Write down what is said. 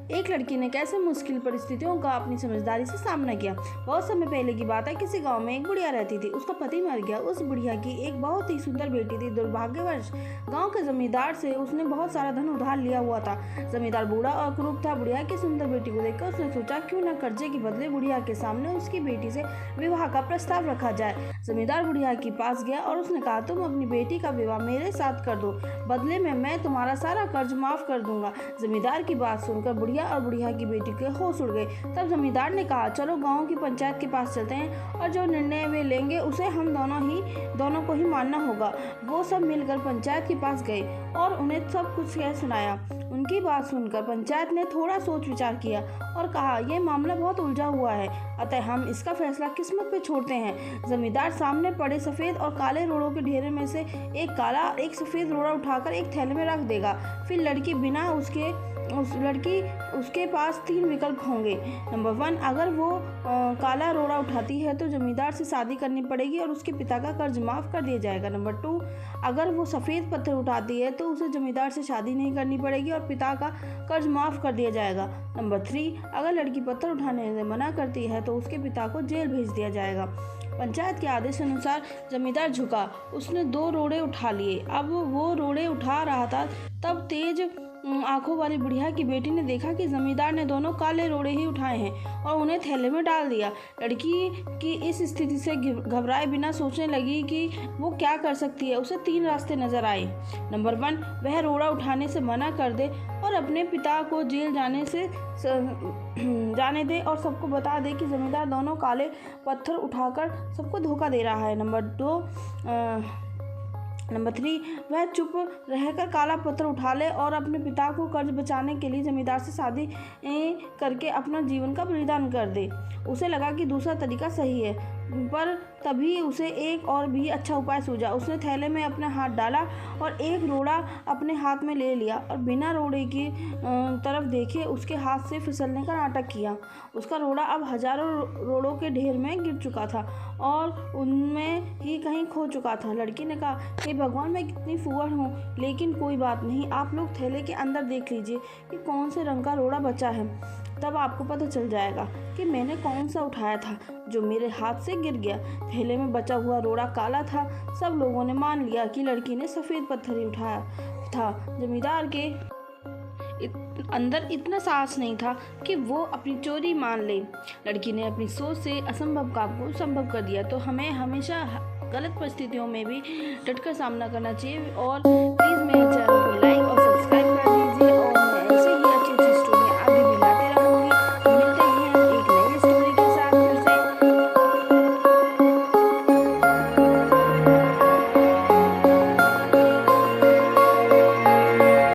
एक लड़की ने कैसे मुश्किल परिस्थितियों का अपनी समझदारी से सामना किया। बहुत समय पहले की बात है, किसी गांव में एक बुढ़िया रहती थी। उसका पति मर गया। उस बुढ़िया की एक बहुत ही सुंदर बेटी थी। दुर्भाग्यवश गांव के जमींदार से उसने बहुत सारा धन उधार लिया हुआ था। जमींदार बूढ़ा और क्रूर था। बुढ़िया की सुंदर बेटी को देखकर उसने सोचा, क्यों न कर्जे के बदले बुढ़िया के सामने उसकी बेटी से विवाह का प्रस्ताव रखा जाए। जमींदार बुढ़िया के पास गया और उसने कहा, तुम अपनी बेटी का विवाह मेरे साथ कर दो, बदले में मैं तुम्हारा सारा कर्ज माफ कर दूंगा। जमींदार की बात सुनकर बुढ़िया और बुढ़िया की बेटी के होश उड़ गए। तब जमींदार ने कहा, चलो गांव की पंचायत के पास चलते हैं और जो निर्णय वे लेंगे उसे हम दोनों को ही मानना होगा। वो सब मिलकर पंचायत के पास गए और उन्हें सब कुछ कह सुनाया। उनकी बात सुनकर पंचायत ने थोड़ा सोच विचार किया और कहा, यह मामला बहुत उलझा हुआ है, अतः हम इसका फैसला किस्मत पे छोड़ते हैं। जमींदार सामने पड़े सफ़ेद और काले रोड़ों के ढेर में से एक काला एक सफ़ेद रोड़ा उठाकर एक थैले में रख देगा। फिर लड़की उसके पास 3 विकल्प होंगे। नंबर 1, अगर वो काला रोड़ा उठाती है तो जमींदार से शादी करनी पड़ेगी और उसके पिता का कर्ज माफ़ कर दिया जाएगा। नंबर 2, अगर वो सफ़ेद पत्थर उठाती है तो उसे जमींदार से शादी नहीं करनी पड़ेगी और पिता का कर्ज माफ़ कर दिया जाएगा। नंबर 3, अगर लड़की पत्थर उठाने से मना करती है तो उसके पिता को जेल भेज दिया जाएगा। पंचायत के आदेश अनुसार जमींदार झुका। उसने 2 रोड़े उठा लिए। अब वो रोड़े उठा रहा था, तब तेज आंखों वाली बुढ़िया की बेटी ने देखा कि जमींदार ने दोनों काले रोड़े ही उठाए हैं और उन्हें थैले में डाल दिया। लड़की की इस स्थिति से घबराए बिना सोचने लगी कि वो क्या कर सकती है। उसे 3 रास्ते नजर आए। नंबर 1, वह रोड़ा उठाने से मना कर दे और अपने पिता को जेल जाने दे और सबको बता दे कि जमींदार दोनों काले पत्थर उठाकर सबको धोखा दे रहा है। नंबर 3, वह चुप रहकर काला पत्थर उठा ले और अपने पिता को कर्ज बचाने के लिए जमींदार से शादी करके अपना जीवन का बलिदान कर दे। उसे लगा कि दूसरा तरीका सही है, पर तभी उसे एक और भी अच्छा उपाय सूझा। उसने थैले में अपना हाथ डाला और एक रोड़ा अपने हाथ में ले लिया और बिना रोड़े की तरफ देखे उसके हाथ से फिसलने का नाटक किया। उसका रोड़ा अब हजारों रोड़ों के ढेर में गिर चुका था और उनमें ही कहीं खो चुका था। लड़की ने कहा, हे भगवान, मैं कितनी फूहड़ हूँ, लेकिन कोई बात नहीं, आप लोग थैले के अंदर देख लीजिए कि कौन से रंग का रोड़ा बचा है, तब आपको पता चल जाएगा कि मैंने कौन सा उठाया था जो मेरे हाथ से गिर गया। थैले में बचा हुआ रोड़ा काला था। सब लोगों ने मान लिया कि लड़की ने सफ़ेद पत्थर ही उठाया था। जमींदार के अंदर इतना साहस नहीं था कि वो अपनी चोरी मान ले। लड़की ने अपनी सोच से असंभव काम को संभव कर दिया। तो हमें हमेशा गलत परिस्थितियों में भी डटकर सामना करना चाहिए। और प्लीज़ मेरे चैनल